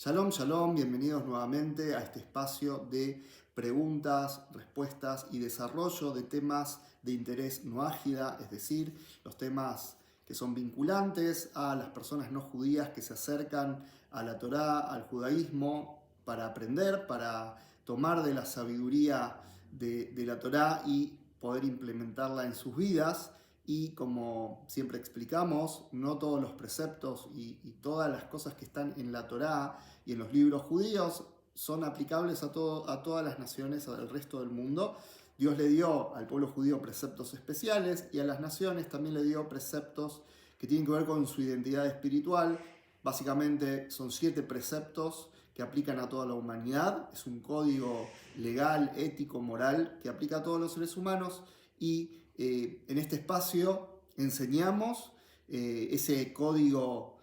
Shalom, shalom, bienvenidos nuevamente a este espacio de preguntas, respuestas y desarrollo de temas de interés no ágida, es decir, los temas que son vinculantes a las personas no judías que se acercan a la Torá, al judaísmo, para aprender, para tomar de la sabiduría de la Torá y poder implementarla en sus vidas. Y como siempre explicamos, no todos los preceptos y todas las cosas que están en la Torá y en los libros judíos son aplicables a todas las naciones, al resto del mundo. Dios le dio al pueblo judío preceptos especiales y a las naciones también le dio preceptos que tienen que ver con su identidad espiritual. Básicamente son 7 preceptos que aplican a toda la humanidad. Es un código legal, ético, moral que aplica a todos los seres humanos y en este espacio enseñamos ese código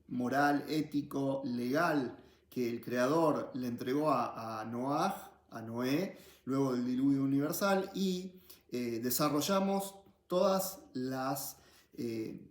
moral, ético, legal que el Creador le entregó a Noé, luego del diluvio universal, y desarrollamos todas las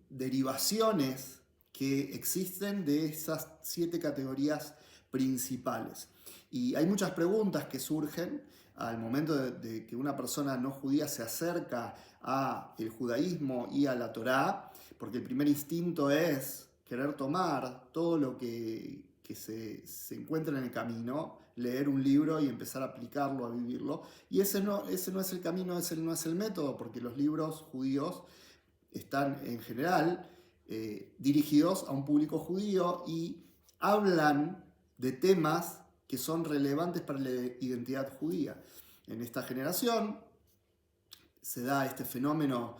derivaciones que existen de esas 7 categorías principales. Y hay muchas preguntas que surgen al momento de que una persona no judía se acerca al judaísmo y a la Torá, porque el primer instinto es querer tomar todo lo que se encuentra en el camino, leer un libro y empezar a aplicarlo, a vivirlo. Y ese no es el camino, ese no es el método, porque los libros judíos están en general dirigidos a un público judío y hablan de temas que son relevantes para la identidad judía. En esta generación se da este fenómeno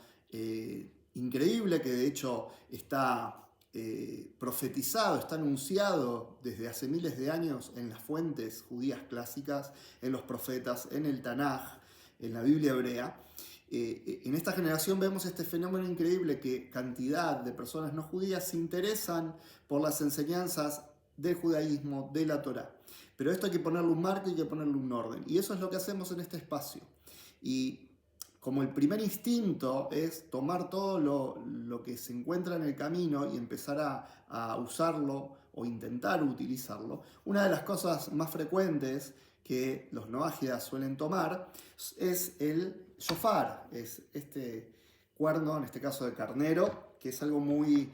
increíble que de hecho está profetizado, está anunciado desde hace miles de años en las fuentes judías clásicas, en los profetas, en el Tanaj, en la Biblia hebrea. En esta generación vemos este fenómeno increíble que cantidad de personas no judías se interesan por las enseñanzas del judaísmo, de la Torá. Pero esto hay que ponerle un marco y hay que ponerle un orden. Y eso es lo que hacemos en este espacio. Y como el primer instinto es tomar todo lo que se encuentra en el camino y empezar a usarlo o intentar utilizarlo, una de las cosas más frecuentes que los noágidas suelen tomar es el shofar, es este cuerno, en este caso de carnero, que es algo muy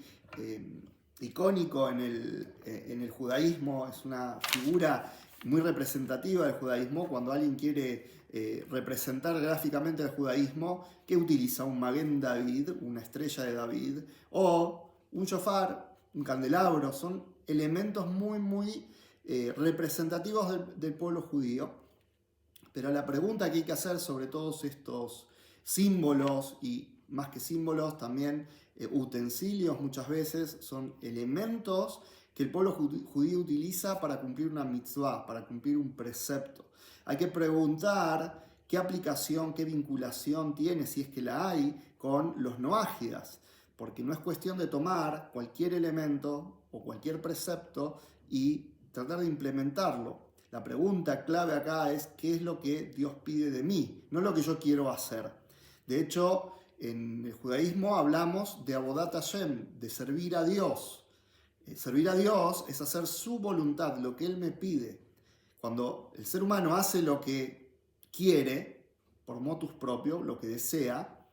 icónico en el judaísmo, es una figura muy representativa del judaísmo. Cuando alguien quiere representar gráficamente el judaísmo, que utiliza un Maguen David, una estrella de David, o un shofar, un candelabro, son elementos muy representativos del pueblo judío. Pero la pregunta que hay que hacer sobre todos estos símbolos, y más que símbolos también utensilios muchas veces, son elementos que el pueblo judío utiliza para cumplir una mitzvah, para cumplir un precepto. Hay que preguntar qué aplicación, qué vinculación tiene, si es que la hay, con los noágidas, porque no es cuestión de tomar cualquier elemento o cualquier precepto y tratar de implementarlo. La pregunta clave acá es qué es lo que Dios pide de mí, no lo que yo quiero hacer. De hecho, en el judaísmo hablamos de Avodat Hashem, de servir a Dios. Servir a Dios es hacer su voluntad, lo que Él me pide. Cuando el ser humano hace lo que quiere, por motus propio, lo que desea,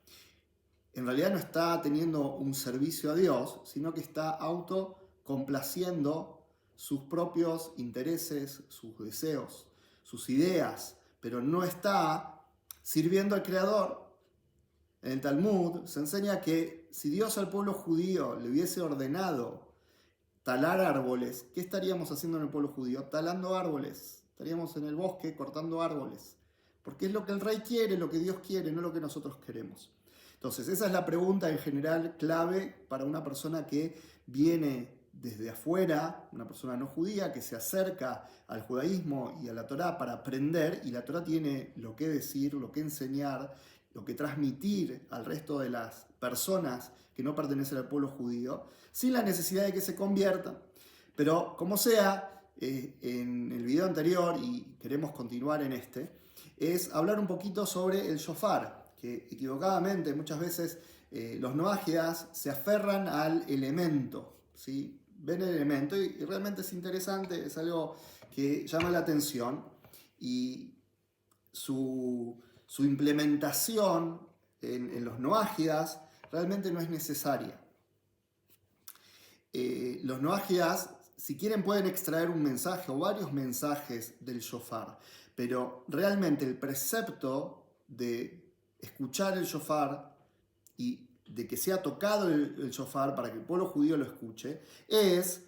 en realidad no está teniendo un servicio a Dios, sino que está autocomplaciendo sus propios intereses, sus deseos, sus ideas, pero no está sirviendo al Creador. En el Talmud se enseña que si Dios al pueblo judío le hubiese ordenado talar árboles, ¿qué estaríamos haciendo en el pueblo judío? Talando árboles. Estaríamos en el bosque cortando árboles. Porque es lo que el rey quiere, lo que Dios quiere, no lo que nosotros queremos. Entonces, esa es la pregunta en general clave para una persona que viene desde afuera, una persona no judía que se acerca al judaísmo y a la Torá para aprender, y la Torá tiene lo que decir, lo que enseñar, lo que transmitir al resto de las personas que no pertenecen al pueblo judío, sin la necesidad de que se conviertan. Pero como sea, en el video anterior, y queremos continuar en este, es hablar un poquito sobre el shofar, que equivocadamente muchas veces los noágidas se aferran al elemento, ¿sí? ven el elemento y realmente es interesante, es algo que llama la atención y su implementación en los noágidas realmente no es necesaria. Los noágidas, si quieren, pueden extraer un mensaje o varios mensajes del shofar, pero realmente el precepto de escuchar el shofar y de que sea tocado el shofar para que el pueblo judío lo escuche, es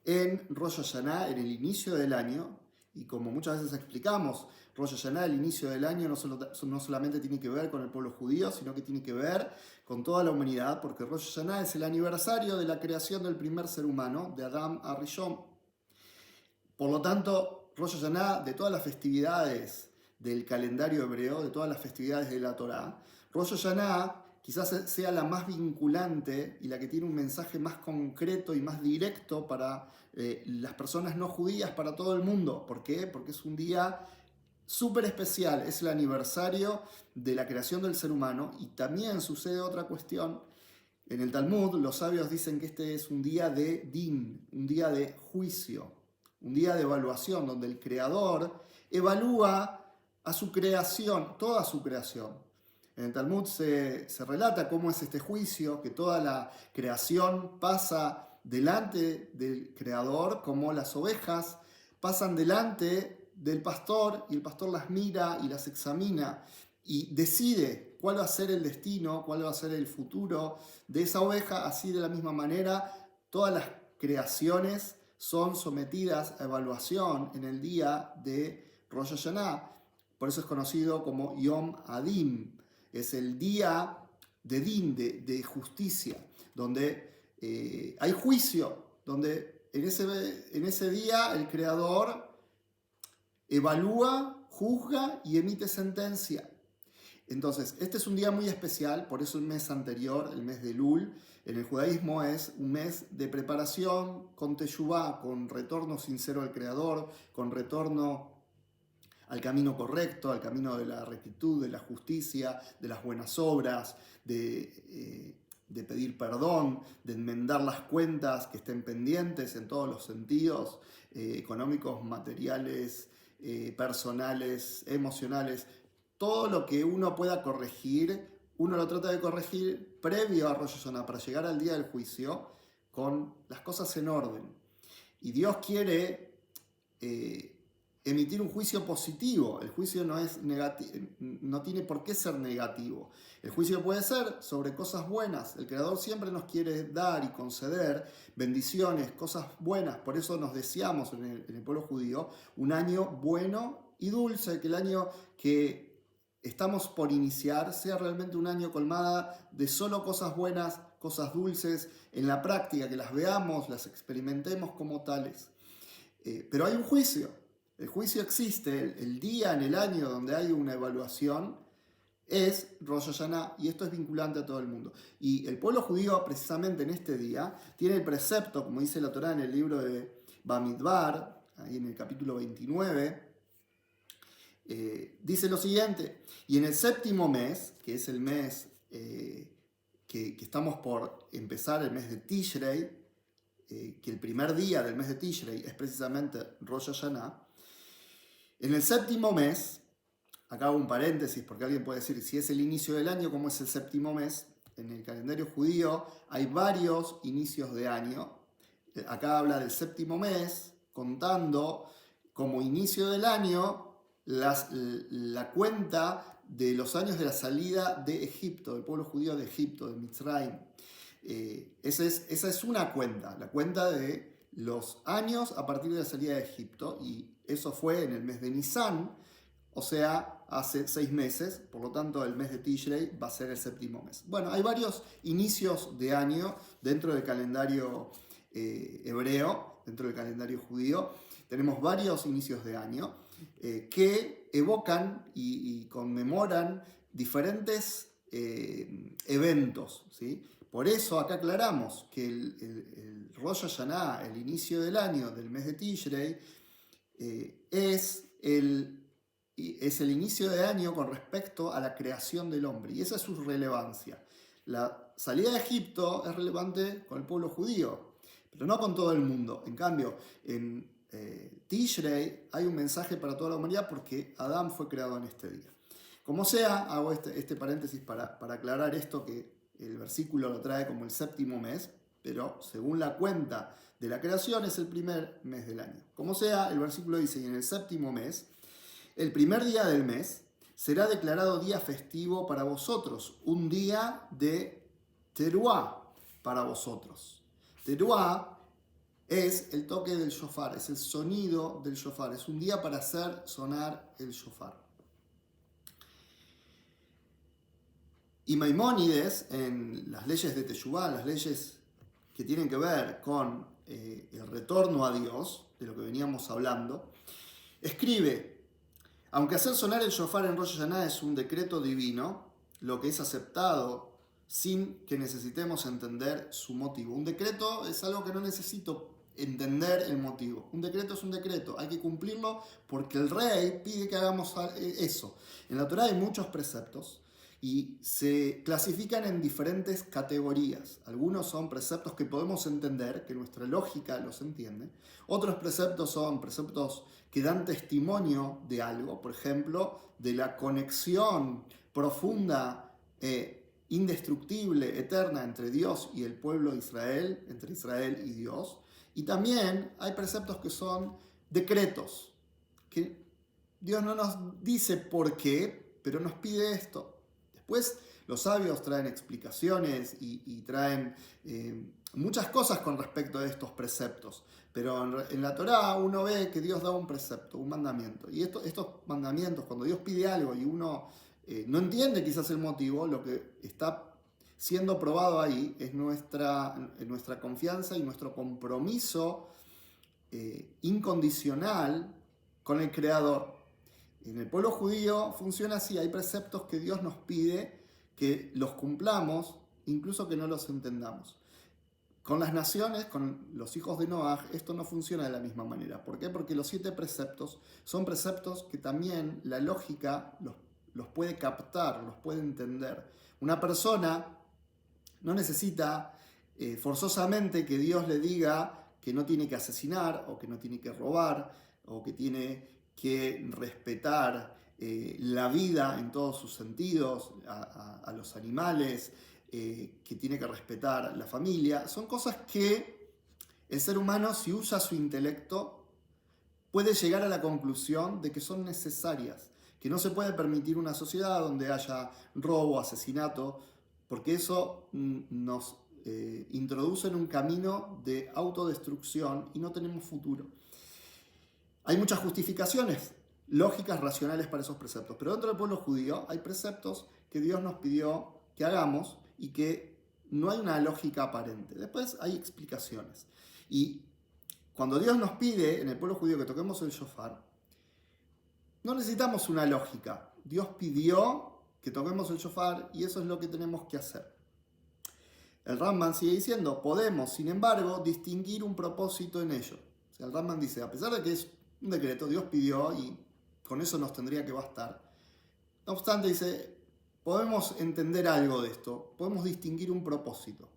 en Rosh Hashanah, en el inicio del año, y como muchas veces explicamos, Rosh Hashanah, el inicio del año, no solamente tiene que ver con el pueblo judío, sino que tiene que ver con toda la humanidad, porque Rosh Hashanah es el aniversario de la creación del primer ser humano, de Adam a Rishon. Por lo tanto, Rosh Hashanah, de todas las festividades del calendario hebreo, de todas las festividades de la Torá, Rosh Hashanah quizás sea la más vinculante y la que tiene un mensaje más concreto y más directo para las personas no judías, para todo el mundo. ¿Por qué? Porque es un día súper especial, es el aniversario de la creación del ser humano y también sucede otra cuestión. En el Talmud los sabios dicen que este es un día de din, un día de juicio, un día de evaluación, donde el creador evalúa a su creación, toda su creación. En el Talmud se relata cómo es este juicio, que toda la creación pasa delante del creador, como las ovejas pasan delante del pastor y el pastor las mira y las examina y decide cuál va a ser el destino, cuál va a ser el futuro de esa oveja. Así, de la misma manera, todas las creaciones son sometidas a evaluación en el día de Rosh Hashanah. Por eso es conocido como Yom Adin. Es el día de Din, de justicia, donde hay juicio, donde en ese día el creador evalúa, juzga y emite sentencia. Entonces, este es un día muy especial, por eso el mes anterior, el mes de Elul, en el judaísmo es un mes de preparación con teshuvá, con retorno sincero al Creador, con retorno al camino correcto, al camino de la rectitud, de la justicia, de las buenas obras, de pedir perdón, de enmendar las cuentas que estén pendientes en todos los sentidos, económicos, materiales, personales, emocionales. Todo lo que uno pueda corregir, uno lo trata de corregir previo a Rosh Hashanah para llegar al día del juicio con las cosas en orden. Y Dios quiere emitir un juicio positivo. El juicio no es no tiene por qué ser negativo. El juicio puede ser sobre cosas buenas. El Creador siempre nos quiere dar y conceder bendiciones, cosas buenas. Por eso nos deseamos en el pueblo judío un año bueno y dulce, que el año que estamos por iniciar sea realmente un año colmada de solo cosas buenas, cosas dulces, en la práctica, que las veamos, las experimentemos como tales. Pero hay un juicio. El juicio existe, el día en el año donde hay una evaluación es Rosh Hashanah, y esto es vinculante a todo el mundo. Y el pueblo judío, precisamente en este día, tiene el precepto, como dice la Torá en el libro de Bamidbar, ahí en el capítulo 29, dice lo siguiente: y en el séptimo mes, que es el mes que estamos por empezar, el mes de Tishrei, que el primer día del mes de Tishrei es precisamente Rosh Hashanah, en el séptimo mes, acá hago un paréntesis porque alguien puede decir, si es el inicio del año, ¿cómo es el séptimo mes? En el calendario judío hay varios inicios de año. Acá habla del séptimo mes, contando como inicio del año la cuenta de los años de la salida de Egipto, del pueblo judío de Egipto, de Mitzrayim. Esa es una cuenta, la cuenta de los años a partir de la salida de Egipto, y eso fue en el mes de Nisan, o sea, hace 6 meses, por lo tanto el mes de Tishrei va a ser el séptimo mes. Bueno, hay varios inicios de año dentro del calendario hebreo, dentro del calendario judío. Tenemos varios inicios de año que evocan y conmemoran diferentes eventos, ¿sí? Por eso acá aclaramos que el Rosh Hashanah, el inicio del año del mes de Tishrei, es el inicio de año con respecto a la creación del hombre, y esa es su relevancia. La salida de Egipto es relevante con el pueblo judío, pero no con todo el mundo. En cambio, en Tishrei hay un mensaje para toda la humanidad porque Adán fue creado en este día. Como sea, hago este paréntesis para aclarar esto, que el versículo lo trae como el séptimo mes, pero según la cuenta de la creación es el primer mes del año. Como sea, el versículo dice, y en el séptimo mes, el primer día del mes, será declarado día festivo para vosotros, un día de teruá para vosotros. Teruá es el toque del shofar, es el sonido del shofar, es un día para hacer sonar el shofar. Y Maimónides, en las leyes de Teshuvá, las leyes que tienen que ver con el retorno a Dios, de lo que veníamos hablando, escribe: aunque hacer sonar el shofar en Rosh Hashanah es un decreto divino, lo que es aceptado sin que necesitemos entender su motivo. Un decreto es algo que no necesito entender el motivo. Un decreto es un decreto, hay que cumplirlo porque el rey pide que hagamos eso. En la Torá hay muchos preceptos y se clasifican en diferentes categorías. Algunos son preceptos que podemos entender, que nuestra lógica los entiende. Otros preceptos son preceptos que dan testimonio de algo, por ejemplo, de la conexión profunda, indestructible, eterna entre Dios y el pueblo de Israel, entre Israel y Dios. Y también hay preceptos que son decretos, que Dios no nos dice por qué, pero nos pide esto. Después los sabios traen explicaciones y traen muchas cosas con respecto a estos preceptos, pero en la Torá uno ve que Dios da un precepto, un mandamiento, y estos mandamientos, cuando Dios pide algo y uno no entiende quizás el motivo, lo que está siendo probado ahí es nuestra confianza y nuestro compromiso incondicional con el Creador. En el pueblo judío funciona así, hay preceptos que Dios nos pide que los cumplamos, incluso que no los entendamos. Con las naciones, con los hijos de Noaj, esto no funciona de la misma manera. ¿Por qué? Porque los 7 preceptos son preceptos que también la lógica los puede captar, los puede entender. Una persona no necesita forzosamente que Dios le diga que no tiene que asesinar, o que no tiene que robar, o que tiene que respetar la vida en todos sus sentidos, a los animales, que tiene que respetar la familia. Son cosas que el ser humano, si usa su intelecto, puede llegar a la conclusión de que son necesarias, que no se puede permitir una sociedad donde haya robo, asesinato, porque eso nos introduce en un camino de autodestrucción y no tenemos futuro. Hay muchas justificaciones lógicas, racionales para esos preceptos, pero dentro del pueblo judío hay preceptos que Dios nos pidió que hagamos y que no hay una lógica aparente. Después hay explicaciones. Y cuando Dios nos pide en el pueblo judío que toquemos el shofar, no necesitamos una lógica. Dios pidió que toquemos el shofar y eso es lo que tenemos que hacer. El Rambam sigue diciendo, podemos, sin embargo, distinguir un propósito en ello. O sea, el Rambam dice, a pesar de que es un decreto, Dios pidió y con eso nos tendría que bastar. No obstante, dice, podemos entender algo de esto, podemos distinguir un propósito.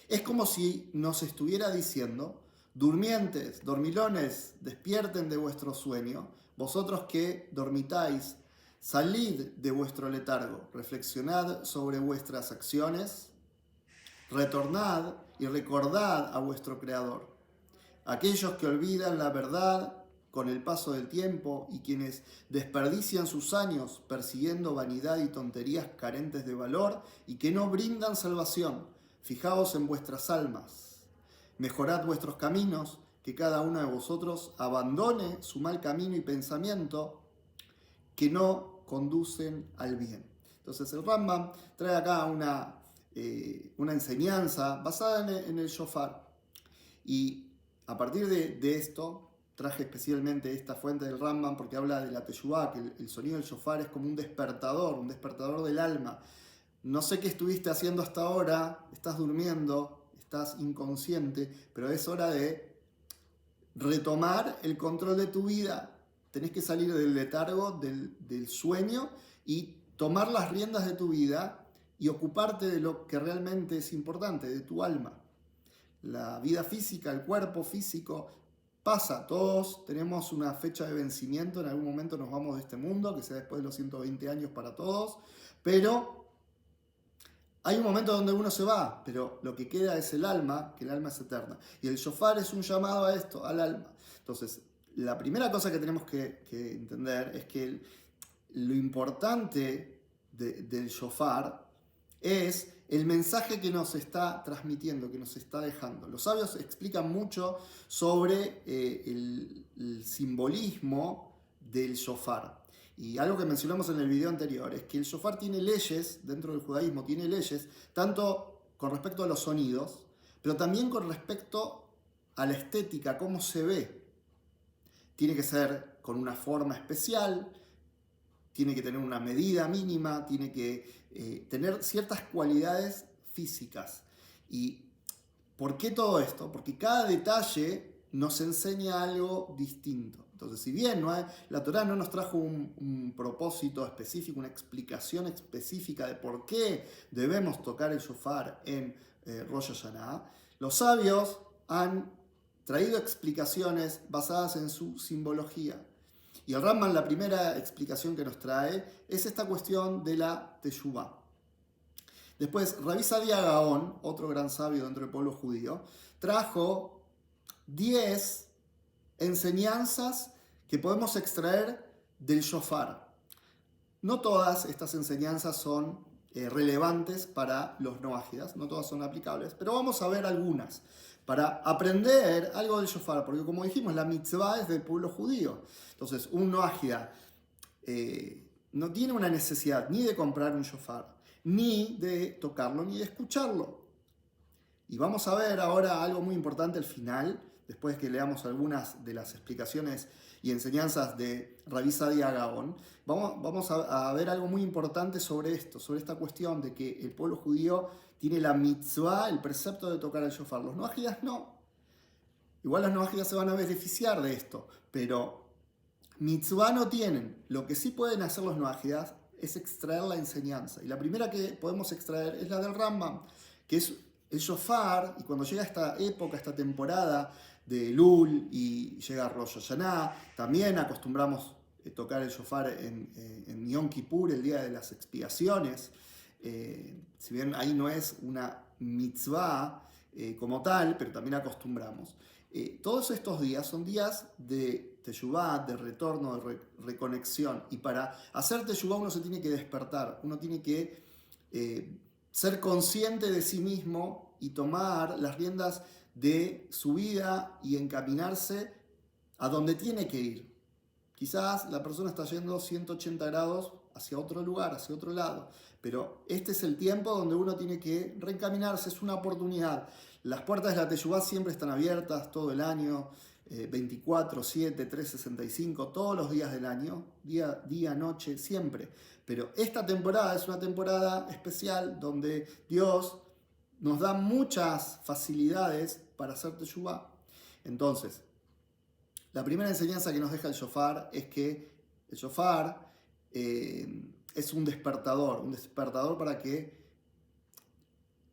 Es como si nos estuviera diciendo, durmientes, dormilones, despierten de vuestro sueño, vosotros que dormitáis, salid de vuestro letargo, reflexionad sobre vuestras acciones, retornad y recordad a vuestro Creador. Aquellos que olvidan la verdad con el paso del tiempo y quienes desperdician sus años persiguiendo vanidad y tonterías carentes de valor y que no brindan salvación, fijaos en vuestras almas, mejorad vuestros caminos, que cada uno de vosotros abandone su mal camino y pensamiento que no conducen al bien. Entonces el Rambam trae acá una enseñanza basada en el shofar, y a partir de esto traje especialmente esta fuente del Rambam porque habla de la teshuvá, que el sonido del shofar es como un despertador del alma. No sé qué estuviste haciendo hasta ahora, estás durmiendo, estás inconsciente, pero es hora de retomar el control de tu vida. Tenés que salir del letargo, del sueño, y tomar las riendas de tu vida y ocuparte de lo que realmente es importante, de tu alma. La vida física, el cuerpo físico, pasa. Todos tenemos una fecha de vencimiento, en algún momento nos vamos de este mundo, que sea después de los 120 años para todos, pero hay un momento donde uno se va, pero lo que queda es el alma, que el alma es eterna. Y el shofar es un llamado a esto, al alma. Entonces, la primera cosa que tenemos que entender es que lo importante del shofar es el mensaje que nos está transmitiendo, que nos está dejando. Los sabios explican mucho sobre el simbolismo del shofar. Y algo que mencionamos en el video anterior es que el shofar tiene leyes, dentro del judaísmo tiene leyes, tanto con respecto a los sonidos, pero también con respecto a la estética, cómo se ve. Tiene que ser con una forma especial, tiene que tener una medida mínima, tiene que tener ciertas cualidades físicas. ¿Y por qué todo esto? Porque cada detalle nos enseña algo distinto. Entonces, si bien la Torá no nos trajo un propósito específico, una explicación específica de por qué debemos tocar el shofar en Rosh Hashanah, los sabios han traído explicaciones basadas en su simbología. Y el Rambam, la primera explicación que nos trae es esta cuestión de la teshuvá. Después, Rabbi Sadia Gaón, otro gran sabio dentro del pueblo judío, trajo 10 enseñanzas que podemos extraer del shofar. No todas estas enseñanzas son relevantes para los noágidas, no todas son aplicables, pero vamos a ver algunas para aprender algo del shofar, porque como dijimos, la mitzvah es del pueblo judío. Entonces, un noágida no tiene una necesidad ni de comprar un shofar, ni de tocarlo, ni de escucharlo. Y vamos a ver ahora algo muy importante al final, después que leamos algunas de las explicaciones y enseñanzas de Rabbi Sadia Gaón, vamos a ver algo muy importante sobre esto, sobre esta cuestión de que el pueblo judío tiene la mitzvah, el precepto de tocar el shofar. Los noágidas no. Igual los noágidas se van a beneficiar de esto, pero mitzvah no tienen. Lo que sí pueden hacer los noágidas es extraer la enseñanza. Y la primera que podemos extraer es la del Rambam, que es el shofar. Y cuando llega esta época, esta temporada de Elul y llega Rosh Hashanah, también acostumbramos tocar el shofar en Yom Kippur, el día de las expiaciones. Si bien ahí no es una mitzvah como tal, pero también acostumbramos. Todos estos días son días de teshuvá, de retorno, de reconexión. Y para hacer teshuvá uno se tiene que despertar, uno tiene que ser consciente de sí mismo y tomar las riendas de su vida y encaminarse a donde tiene que ir. Quizás la persona está yendo 180 grados hacia otro lugar, hacia otro lado, pero este es el tiempo donde uno tiene que reencaminarse, es una oportunidad. Las puertas de la teshuvá siempre están abiertas todo el año, 24/7, 365, todos los días del año, día, noche, siempre. Pero esta temporada es una temporada especial donde Dios nos da muchas facilidades para hacer teshuvá. Entonces, la primera enseñanza que nos deja el shofar es que el shofar es un despertador para que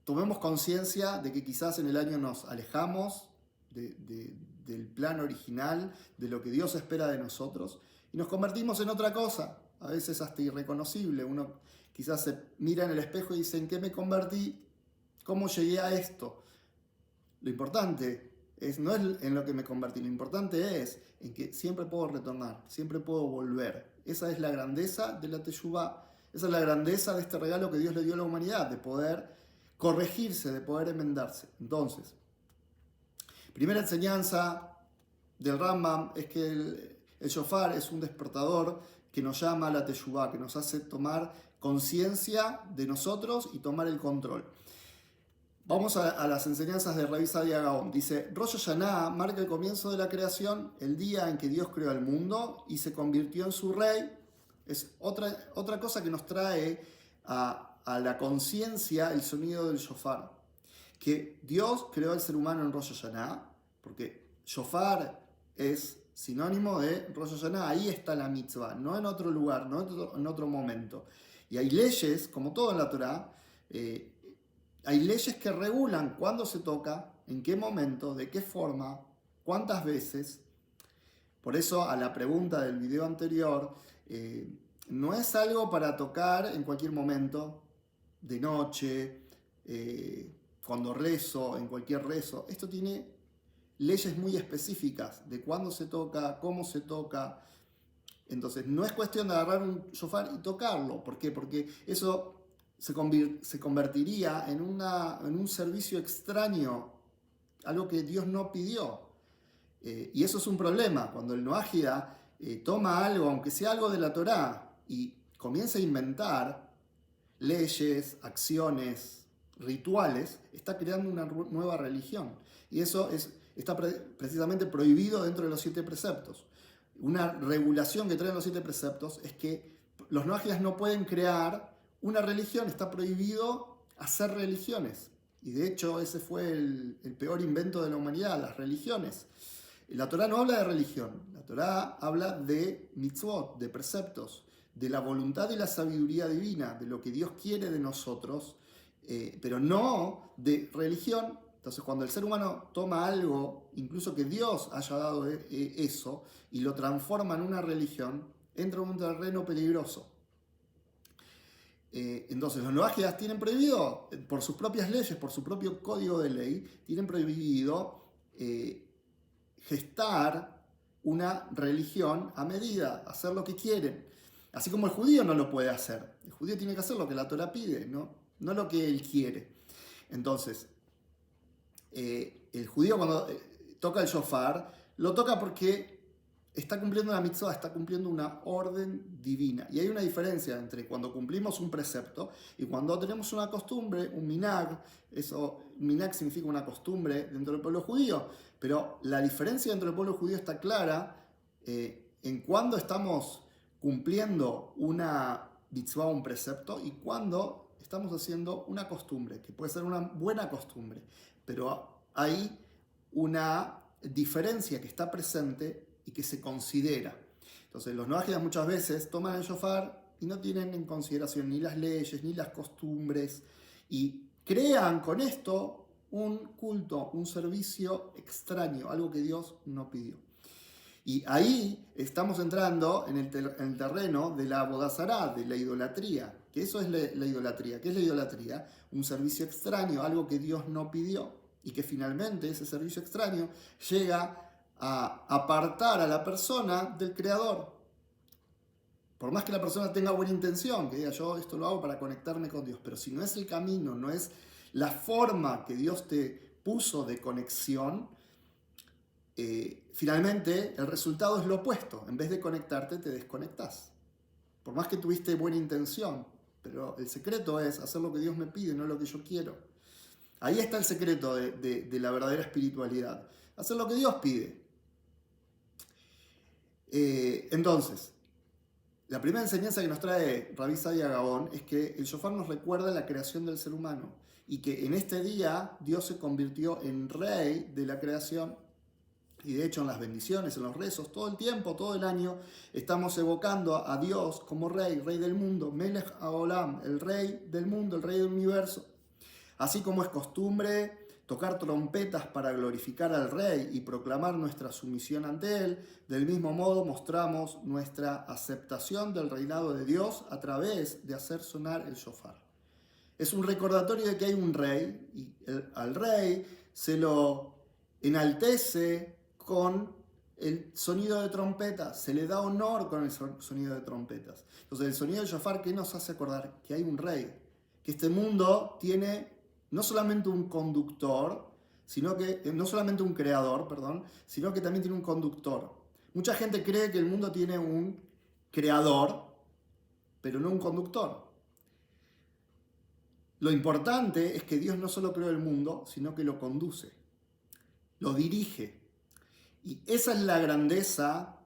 tomemos conciencia de que quizás en el año nos alejamos del plan original, de lo que Dios espera de nosotros, y nos convertimos en otra cosa, a veces hasta irreconocible. Uno quizás se mira en el espejo y dice, ¿en qué me convertí? ¿Cómo llegué a esto? Lo importante no es en lo que me convertí, lo importante es en que siempre puedo retornar, siempre puedo volver. Esa es la grandeza de la teshuvá, esa es la grandeza de este regalo que Dios le dio a la humanidad, de poder corregirse, de poder enmendarse. Entonces, primera enseñanza del Rambam es que el shofar es un despertador que nos llama a la teshuvá, que nos hace tomar conciencia de nosotros y tomar el control. Vamos a las enseñanzas de Rabbi Sadia Gaón. Dice, Rosh Hashanah marca el comienzo de la creación, el día en que Dios creó el mundo y se convirtió en su rey. Es otra cosa que nos trae a la conciencia el sonido del shofar. Que Dios creó al ser humano en Rosh Hashanah, porque shofar es sinónimo de Rosh Hashanah, ahí está la mitzvah, no en otro lugar, no en otro momento. Y hay leyes, como todo en la Torá, hay leyes que regulan cuándo se toca, en qué momento, de qué forma, cuántas veces. Por eso a la pregunta del video anterior, no es algo para tocar en cualquier momento, de noche, cuando rezo, en cualquier rezo. Esto tiene leyes muy específicas de cuándo se toca, cómo se toca. Entonces no es cuestión de agarrar un shofar y tocarlo. ¿Por qué? Porque eso se convertiría en un servicio extraño, algo que Dios no pidió. Y eso es un problema, cuando el noágida toma algo, aunque sea algo de la Torá, y comienza a inventar leyes, acciones, rituales, está creando una nueva religión. Y eso está precisamente prohibido dentro de los 7 preceptos. Una regulación que traen los 7 preceptos es que los noágidas no pueden crear una religión, está prohibido hacer religiones. Y de hecho ese fue el peor invento de la humanidad, las religiones. La Torá no habla de religión, la Torá habla de mitzvot, de preceptos, de la voluntad y la sabiduría divina, de lo que Dios quiere de nosotros, pero no de religión. Entonces cuando el ser humano toma algo, incluso que Dios haya dado eso, y lo transforma en una religión, entra en un terreno peligroso. Entonces los noágidas tienen prohibido, por sus propias leyes, por su propio código de ley, tienen prohibido gestar una religión a medida, hacer lo que quieren. Así como el judío no lo puede hacer. El judío tiene que hacer lo que la Torá pide, no lo que él quiere. Entonces, el judío cuando toca el shofar, lo toca porque está cumpliendo una mitzvah, está cumpliendo una orden divina. Y hay una diferencia entre cuando cumplimos un precepto y cuando tenemos una costumbre, un minag. Minag significa una costumbre dentro del pueblo judío, pero la diferencia dentro del pueblo judío está clara en cuando estamos cumpliendo una mitzvah, un precepto, y cuando estamos haciendo una costumbre, que puede ser una buena costumbre, pero hay una diferencia que está presente y que se considera. Entonces los noágidas muchas veces toman el shofar y no tienen en consideración ni las leyes ni las costumbres, y crean con esto un culto, un servicio extraño, algo que Dios no pidió. Y ahí estamos entrando en el terreno de la avodah zará, de la idolatría, que eso es la idolatría. ¿Qué es la idolatría? Un servicio extraño, algo que Dios no pidió, y que finalmente ese servicio extraño llega a apartar a la persona del Creador. Por más que la persona tenga buena intención, que diga yo esto lo hago para conectarme con Dios, pero si no es el camino, no es la forma que Dios te puso de conexión, finalmente el resultado es lo opuesto. En vez de conectarte, te desconectas. Por más que tuviste buena intención, pero el secreto es hacer lo que Dios me pide, no lo que yo quiero. Ahí está el secreto de la verdadera espiritualidad. Hacer lo que Dios pide. Entonces, la primera enseñanza que nos trae Rabbi Sadia Gaón es que el shofar nos recuerda la creación del ser humano y que en este día Dios se convirtió en rey de la creación. Y de hecho en las bendiciones, en los rezos, todo el tiempo, todo el año, estamos evocando a Dios como rey, rey del mundo, Melech Haolam, el rey del mundo, el rey del universo. Así como es costumbre tocar trompetas para glorificar al rey y proclamar nuestra sumisión ante él, del mismo modo mostramos nuestra aceptación del reinado de Dios a través de hacer sonar el shofar. Es un recordatorio de que hay un rey y al rey se lo enaltece con el sonido de trompetas, se le da honor con el sonido de trompetas. Entonces el sonido del shofar, ¿qué nos hace acordar? Que hay un rey, que este mundo tiene no solamente un conductor, no solamente un creador, sino que también tiene un conductor. Mucha gente cree que el mundo tiene un creador, pero no un conductor. Lo importante es que Dios no solo creó el mundo, sino que lo conduce, lo dirige. Y esa es la grandeza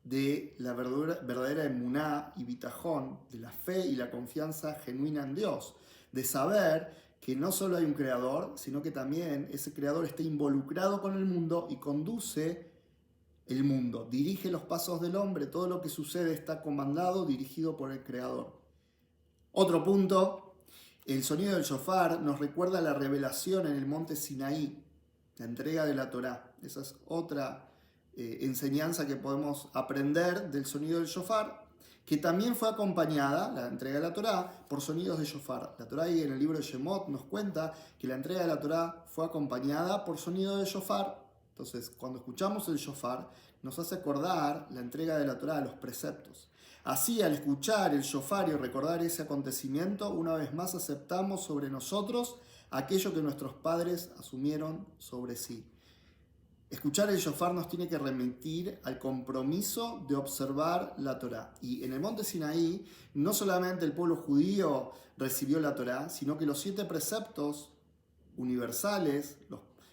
de la verdadera emuná y bitajón, de la fe y la confianza genuina en Dios, de saber que no solo hay un creador, sino que también ese creador está involucrado con el mundo y conduce el mundo, dirige los pasos del hombre, todo lo que sucede está comandado, dirigido por el creador. Otro punto El sonido del shofar nos recuerda la revelación en el monte Sinaí, la entrega de la Torá. Esa es otra enseñanza que podemos aprender del sonido del shofar, que también fue acompañada, la entrega de la Torá, por sonidos de shofar. La Torá ahí en el libro de Shemot nos cuenta que la entrega de la Torá fue acompañada por sonido de shofar. Entonces, cuando escuchamos el shofar, nos hace acordar la entrega de la Torá, los preceptos. Así, al escuchar el shofar y recordar ese acontecimiento, una vez más aceptamos sobre nosotros aquello que nuestros padres asumieron sobre sí. Escuchar el shofar nos tiene que remitir al compromiso de observar la Torá. Y en el monte Sinaí, no solamente el pueblo judío recibió la Torá, sino que los 7 preceptos universales,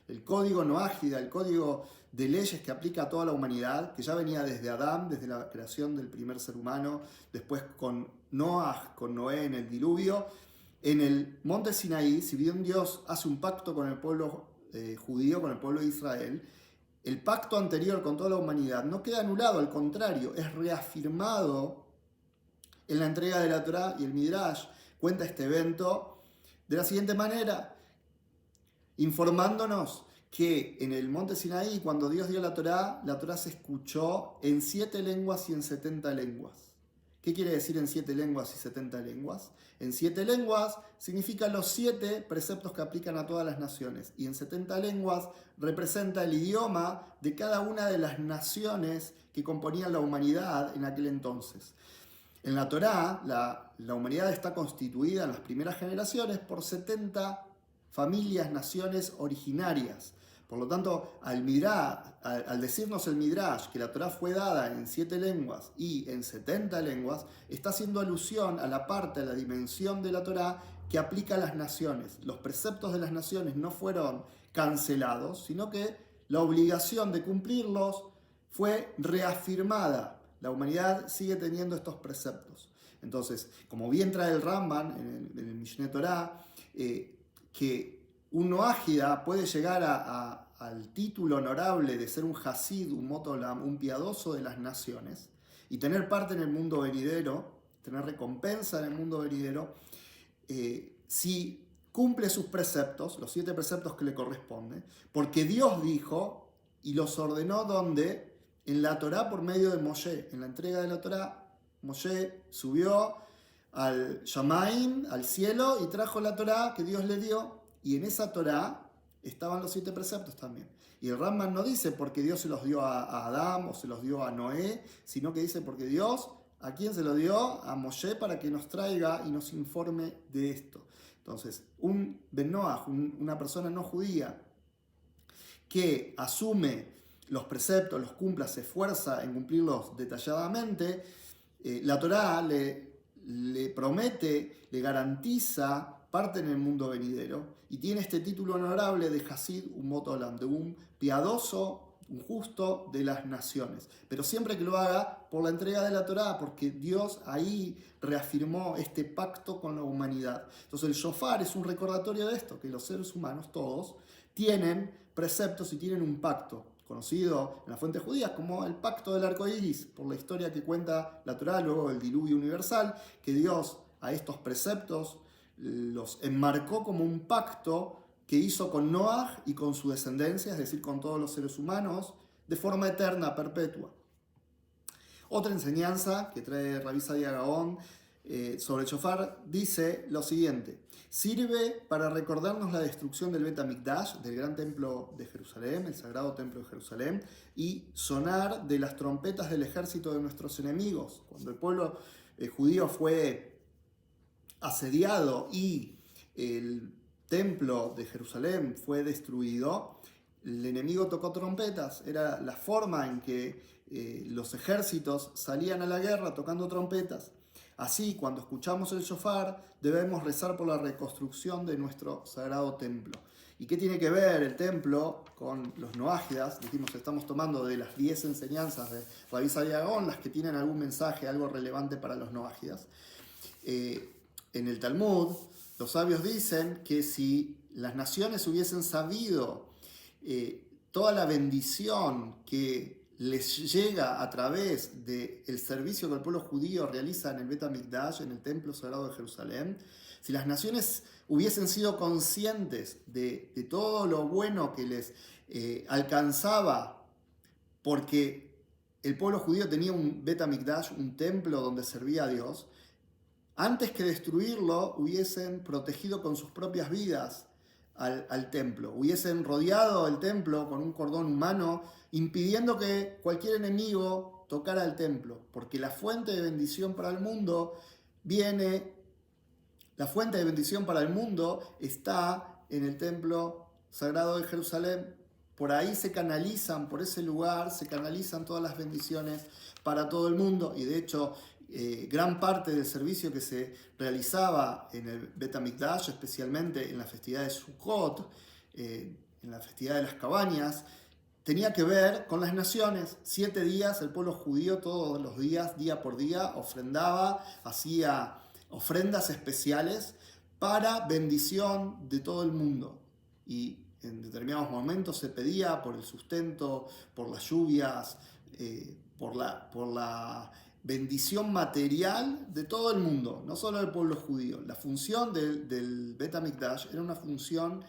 el código noágida, el código de leyes que aplica a toda la humanidad, que ya venía desde Adán, desde la creación del primer ser humano, después con Noaj, con Noé en el diluvio. En el monte Sinaí, si bien Dios hace un pacto con el pueblo judío, con el pueblo de Israel, el pacto anterior con toda la humanidad no queda anulado, al contrario, es reafirmado en la entrega de la Torá, y el Midrash cuenta este evento de la siguiente manera, informándonos que en el monte Sinaí, cuando Dios dio la Torá se escuchó en 7 lenguas y en 70 lenguas. ¿Qué quiere decir en 7 lenguas y 70 lenguas? En 7 lenguas significa los 7 preceptos que aplican a todas las naciones, y en 70 lenguas representa el idioma de cada una de las naciones que componían la humanidad en aquel entonces. En la Torá, la humanidad está constituida en las primeras generaciones por 70 familias, naciones originarias. Por lo tanto, al decirnos el Midrash que la Torá fue dada en 7 lenguas y en 70 lenguas, está haciendo alusión a la parte, a la dimensión de la Torá que aplica a las naciones. Los preceptos de las naciones no fueron cancelados, sino que la obligación de cumplirlos fue reafirmada. La humanidad sigue teniendo estos preceptos. Entonces, como bien trae el Ramban en el Mishneh Torah, que un noágida puede llegar al título honorable de ser un hasid, un motolam, un piadoso de las naciones, y tener parte en el mundo venidero, tener recompensa en el mundo venidero, si cumple sus preceptos, los 7 preceptos que le corresponden, porque Dios dijo y los ordenó donde, en la Torá por medio de Moshe. En la entrega de la Torá, Moshe subió al Shamaim, al cielo, y trajo la Torá que Dios le dio, y en esa Torá estaban los 7 preceptos también. Y el Ramban no dice porque Dios se los dio a Adán o se los dio a Noé, sino que dice porque Dios, ¿a quién se lo dio? A Moshe, para que nos traiga y nos informe de esto. Entonces, un Ben Noach, una persona no judía que asume los preceptos, los cumpla, se esfuerza en cumplirlos detalladamente, la Torá le promete, le garantiza parte en el mundo venidero, y tiene este título honorable de Hasid Umot Olam, de un piadoso, un justo de las naciones. Pero siempre que lo haga por la entrega de la Torá, porque Dios ahí reafirmó este pacto con la humanidad. Entonces el shofar es un recordatorio de esto, que los seres humanos todos tienen preceptos y tienen un pacto, conocido en las fuentes judías como el pacto del arco iris, por la historia que cuenta la Torá, luego del diluvio universal, que Dios a estos preceptos los enmarcó como un pacto que hizo con Noaj y con su descendencia, es decir, con todos los seres humanos, de forma eterna, perpetua. Otra enseñanza que trae Rabbi Sadia Gaón sobre el shofar dice lo siguiente: sirve para recordarnos la destrucción del Bet HaMikdash, del gran templo de Jerusalén, el sagrado templo de Jerusalén, y sonar de las trompetas del ejército de nuestros enemigos. Cuando el pueblo judío fue asediado y el templo de Jerusalén fue destruido, el enemigo tocó trompetas. Era la forma en que los ejércitos salían a la guerra tocando trompetas. Así, cuando escuchamos el shofar, debemos rezar por la reconstrucción de nuestro sagrado templo. ¿Y qué tiene que ver el templo con los noágidas? Dijimos, estamos tomando de las 10 enseñanzas de Rabbi Sadia Gaón las que tienen algún mensaje, algo relevante para los noágidas. En el Talmud, los sabios dicen que si las naciones hubiesen sabido toda la bendición que les llega a través del servicio que el pueblo judío realiza en el Bet HaMikdash, en el Templo Sagrado de Jerusalén, si las naciones hubiesen sido conscientes de todo lo bueno que les alcanzaba, porque el pueblo judío tenía un Bet HaMikdash, un templo donde servía a Dios, antes que destruirlo, hubiesen protegido con sus propias vidas al templo, hubiesen rodeado el templo con un cordón humano, impidiendo que cualquier enemigo tocara el templo, porque la fuente de bendición para el mundo está en el templo sagrado de Jerusalén. Por ahí se canalizan, por ese lugar se canalizan todas las bendiciones para todo el mundo, y de hecho gran parte del servicio que se realizaba en el Bet HaMikdash, especialmente en la festividad de Sukkot, en la festividad de las cabañas, tenía que ver con las naciones. 7 días el pueblo judío todos los días, día por día, ofrendaba, hacía ofrendas especiales para bendición de todo el mundo. Y en determinados momentos se pedía por el sustento, por las lluvias, por la bendición material de todo el mundo, no solo del pueblo judío. La función del Bet HaMikdash era una función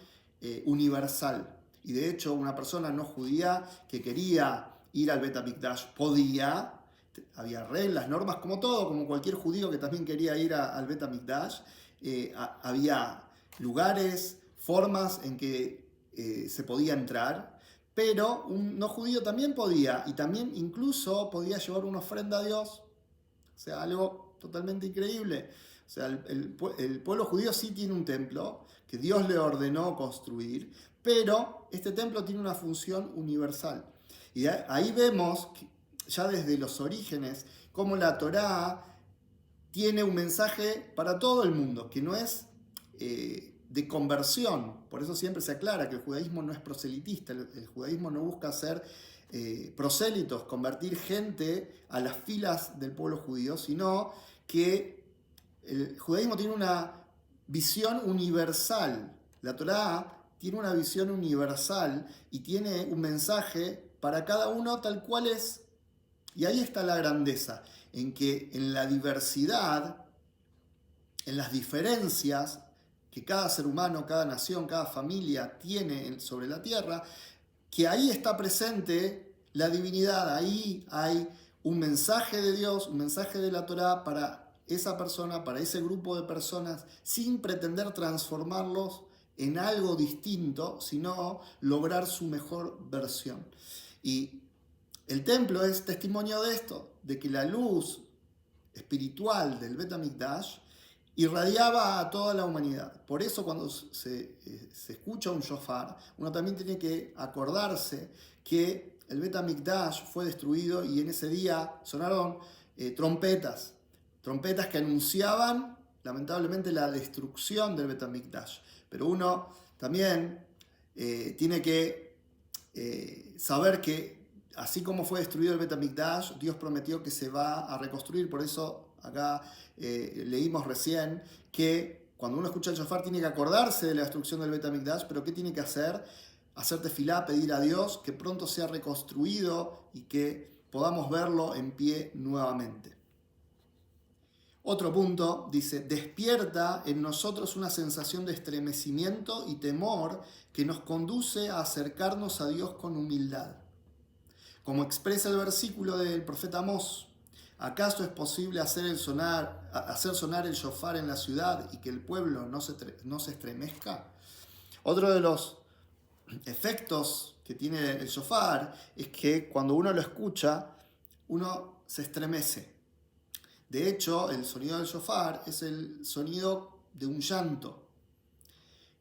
universal. Y de hecho, una persona no judía que quería ir al Bet HaMikdash podía. Había reglas, normas, como todo, como cualquier judío que también quería ir al Bet HaMikdash. Había lugares, formas en que se podía entrar, pero un no judío también podía, y también incluso podía llevar una ofrenda a Dios. O sea, algo totalmente increíble. O sea, el pueblo judío sí tiene un templo que Dios le ordenó construir, pero este templo tiene una función universal. Y ahí vemos, ya desde los orígenes, cómo la Torá tiene un mensaje para todo el mundo, que no es de conversión. Por eso siempre se aclara que el judaísmo no es proselitista, el judaísmo no busca ser prosélitos, convertir gente a las filas del pueblo judío, sino que el judaísmo tiene una visión universal. La Torá tiene una visión universal y tiene un mensaje para cada uno tal cual es. Y ahí está la grandeza, en que en la diversidad, en las diferencias que cada ser humano, cada nación, cada familia tiene sobre la tierra, que ahí está presente la divinidad. Ahí hay un mensaje de Dios, un mensaje de la Torá para esa persona, para ese grupo de personas, sin pretender transformarlos en algo distinto, sino lograr su mejor versión. Y el templo es testimonio de esto, de que la luz espiritual del Bet HaMikdash irradiaba a toda la humanidad. Por eso cuando se escucha un shofar, uno también tiene que acordarse que el Bet HaMikdash fue destruido y en ese día sonaron trompetas que anunciaban lamentablemente la destrucción del Bet HaMikdash. Pero uno también tiene que saber que así como fue destruido el Bet HaMikdash, Dios prometió que se va a reconstruir. Por eso acá leímos recién que cuando uno escucha el shofar tiene que acordarse de la destrucción del Bet HaMikdash, pero ¿qué tiene que hacer? Hacer tefilá, pedir a Dios que pronto sea reconstruido y que podamos verlo en pie nuevamente. Otro punto dice: despierta en nosotros una sensación de estremecimiento y temor que nos conduce a acercarnos a Dios con humildad. Como expresa el versículo del profeta Amós: ¿acaso es posible hacer sonar el shofar en la ciudad y que el pueblo no se estremezca? Otro de los efectos que tiene el shofar es que cuando uno lo escucha, uno se estremece. De hecho, el sonido del shofar es el sonido de un llanto.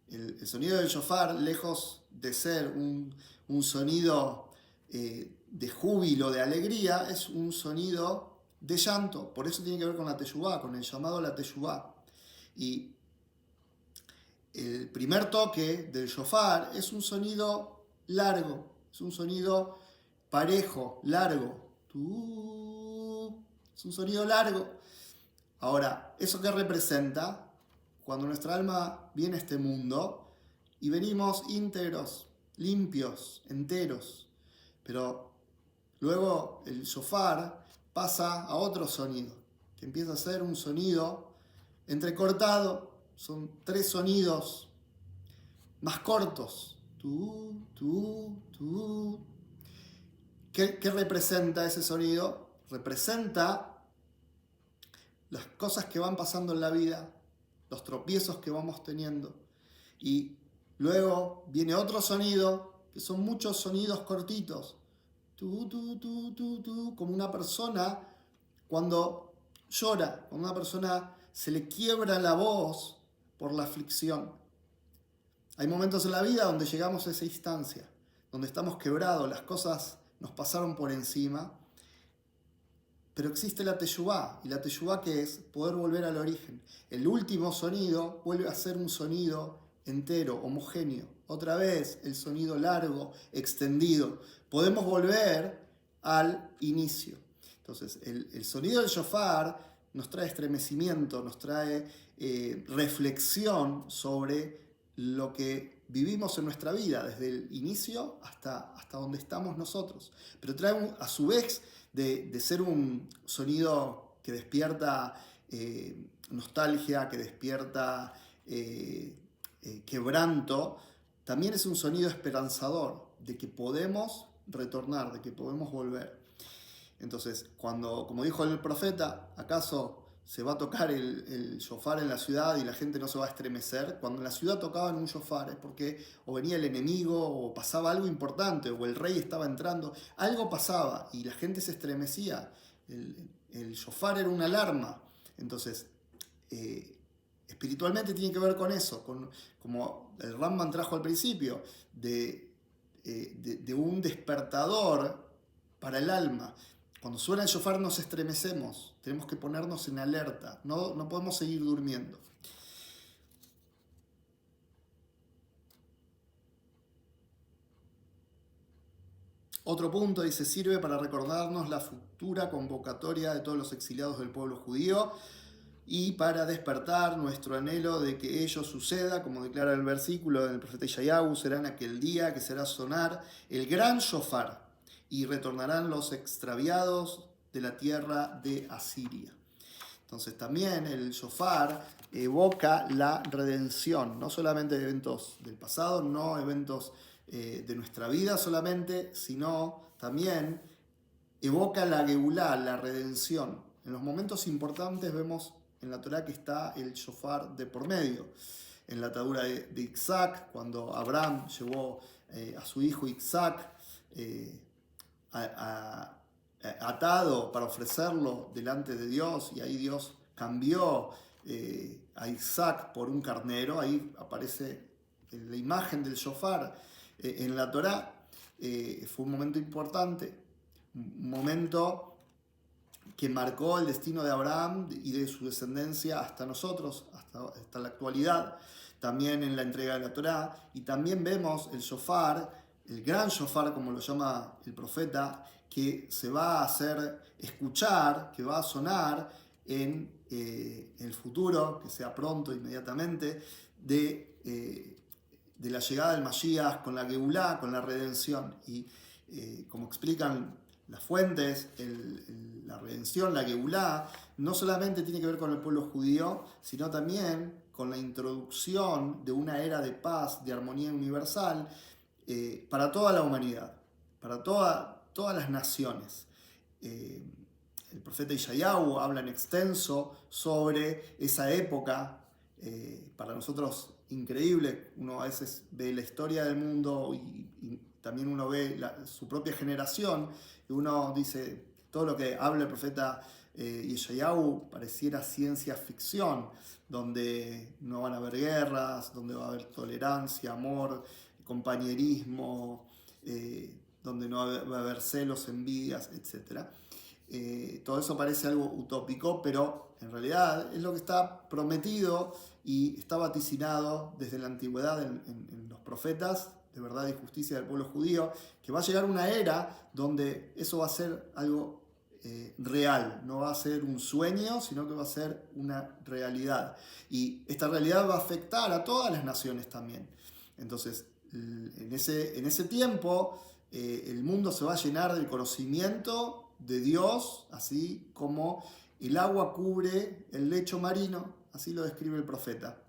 El sonido del shofar, lejos de ser un sonido de júbilo, de alegría, es un sonido de llanto. Por eso tiene que ver con la teshuvá, con el llamado a la teshuvá. Y el primer toque del shofar es un sonido largo, es un sonido parejo, largo. Es un sonido largo. Ahora, ¿eso qué representa? Cuando nuestra alma viene a este mundo y venimos íntegros, limpios, enteros, pero Luego el shofar pasa a otro sonido, que empieza a ser un sonido entrecortado. Son 3 sonidos más cortos. Tú, tú, tú. ¿Qué representa ese sonido? Representa las cosas que van pasando en la vida, los tropiezos que vamos teniendo. Y luego viene otro sonido, que son muchos sonidos cortitos. Tú, tú, tú, tú, tú, como una persona cuando llora, cuando una persona se le quiebra la voz por la aflicción. Hay momentos en la vida donde llegamos a esa instancia, donde estamos quebrados, las cosas nos pasaron por encima, pero existe la teshuvá, y la teshuvá, que es poder volver al origen. El último sonido vuelve a ser un sonido entero, homogéneo. Otra vez el sonido largo, extendido. Podemos volver al inicio. Entonces, el sonido del shofar nos trae estremecimiento, nos trae reflexión sobre lo que vivimos en nuestra vida, desde el inicio hasta donde estamos nosotros. Pero trae a su vez de ser un sonido que despierta nostalgia, que despierta quebranto, también es un sonido esperanzador, de que podemos retornar, de que podemos volver. Entonces, como dijo el profeta, ¿acaso se va a tocar el shofar en la ciudad y la gente no se va a estremecer? Cuando en la ciudad tocaban un shofar es porque o venía el enemigo, o pasaba algo importante, o el rey estaba entrando, algo pasaba y la gente se estremecía. El shofar era una alarma. Entonces, espiritualmente tiene que ver con eso, como el Rambam trajo al principio, de un despertador para el alma. Cuando suena el shofar nos estremecemos, tenemos que ponernos en alerta, no podemos seguir durmiendo. Otro punto dice, sirve para recordarnos la futura convocatoria de todos los exiliados del pueblo judío y para despertar nuestro anhelo de que ello suceda, como declara el versículo del profeta Yeshayahu, será en aquel día que será sonar el gran shofar y retornarán los extraviados de la tierra de Asiria. Entonces también el shofar evoca la redención, no solamente de eventos del pasado, no eventos de nuestra vida solamente, sino también evoca la geulá, la redención. En los momentos importantes vemos en la Torá que está el shofar de por medio. En la atadura de Isaac, cuando Abraham llevó a su hijo Isaac atado para ofrecerlo delante de Dios, y ahí Dios cambió a Isaac por un carnero. Ahí aparece la imagen del shofar en la Torá. Fue un momento importante, un momento que marcó el destino de Abraham y de su descendencia hasta nosotros, hasta la actualidad. También en la entrega de la Torá, y también vemos el shofar, el gran shofar, como lo llama el profeta, que se va a hacer escuchar, que va a sonar en el futuro, que sea pronto, inmediatamente, de la llegada del Mashiach, con la Geulá, con la redención. Y como explican las fuentes, la redención, la Geulá, no solamente tiene que ver con el pueblo judío, sino también con la introducción de una era de paz, de armonía universal, para toda la humanidad, para todas las naciones. El profeta Yeshayahu habla en extenso sobre esa época, para nosotros increíble. Uno a veces ve la historia del mundo y también uno ve su propia generación, y uno dice, todo lo que habla el profeta Yeshayahu pareciera ciencia ficción, donde no van a haber guerras, donde va a haber tolerancia, amor, compañerismo, donde no va a haber celos, envidias, etc. Todo eso parece algo utópico, pero en realidad es lo que está prometido y está vaticinado desde la antigüedad en los profetas de verdad y justicia del pueblo judío, que va a llegar una era donde eso va a ser algo real, no va a ser un sueño, sino que va a ser una realidad. Y esta realidad va a afectar a todas las naciones también. Entonces, en ese tiempo, el mundo se va a llenar del conocimiento de Dios, así como el agua cubre el lecho marino, así lo describe el profeta.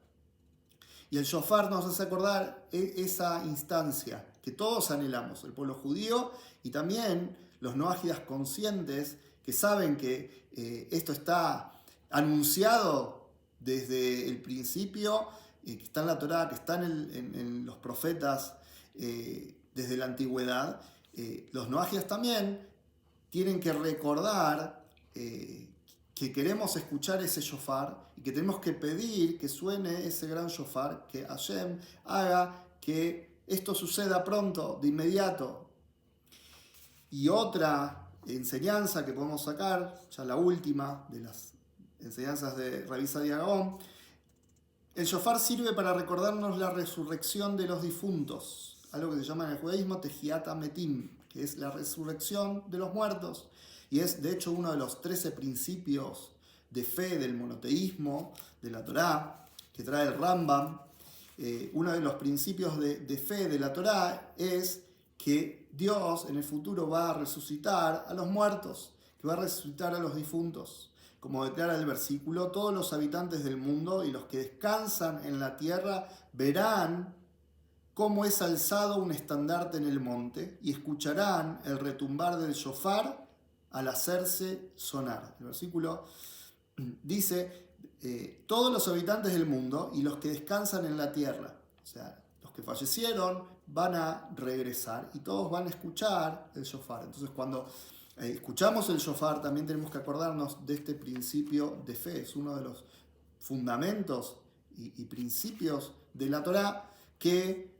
Y el shofar nos hace acordar esa instancia que todos anhelamos, el pueblo judío y también los noágidas conscientes que saben que esto está anunciado desde el principio, que está en la Torá, que está en los profetas desde la antigüedad. Los noágidas también tienen que recordar que queremos escuchar ese shofar y que tenemos que pedir que suene ese gran shofar, que Hashem haga que esto suceda pronto, de inmediato. Y otra enseñanza que podemos sacar, ya la última de las enseñanzas de Rabbi Sadia Gaon, el shofar sirve para recordarnos la resurrección de los difuntos, algo que se llama en el judaísmo Tejiat Metim, que es la resurrección de los muertos. Y es de hecho uno de los 13 principios de fe del monoteísmo, de la Torá, que trae el Rambam. Uno de los principios de fe de la Torá es que Dios en el futuro va a resucitar a los muertos, que va a resucitar a los difuntos. Como declara el versículo, todos los habitantes del mundo y los que descansan en la tierra verán cómo es alzado un estandarte en el monte y escucharán el retumbar del shofar al hacerse sonar. El versículo dice, todos los habitantes del mundo y los que descansan en la tierra, o sea, los que fallecieron van a regresar y todos van a escuchar el shofar. Entonces cuando escuchamos el shofar también tenemos que acordarnos de este principio de fe. Es uno de los fundamentos y principios de la Torá, que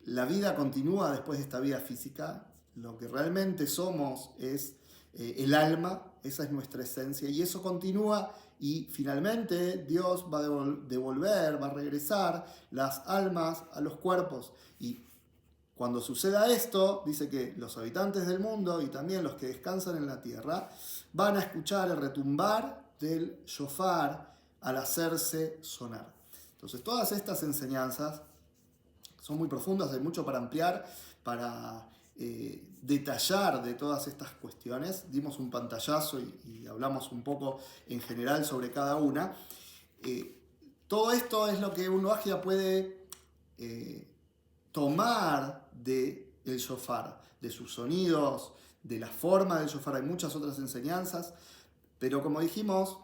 la vida continúa después de esta vida física. Lo que realmente somos es el alma, esa es nuestra esencia, y eso continúa y finalmente Dios va a devolver, va a regresar las almas a los cuerpos. Y cuando suceda esto, dice que los habitantes del mundo y también los que descansan en la tierra van a escuchar el retumbar del shofar al hacerse sonar. Entonces todas estas enseñanzas son muy profundas, hay mucho para ampliar, para detallar de todas estas cuestiones. Dimos un pantallazo y hablamos un poco en general sobre cada una. Todo esto es lo que un noágida puede tomar del shofar, de sus sonidos, de la forma del shofar. Hay muchas otras enseñanzas, pero como dijimos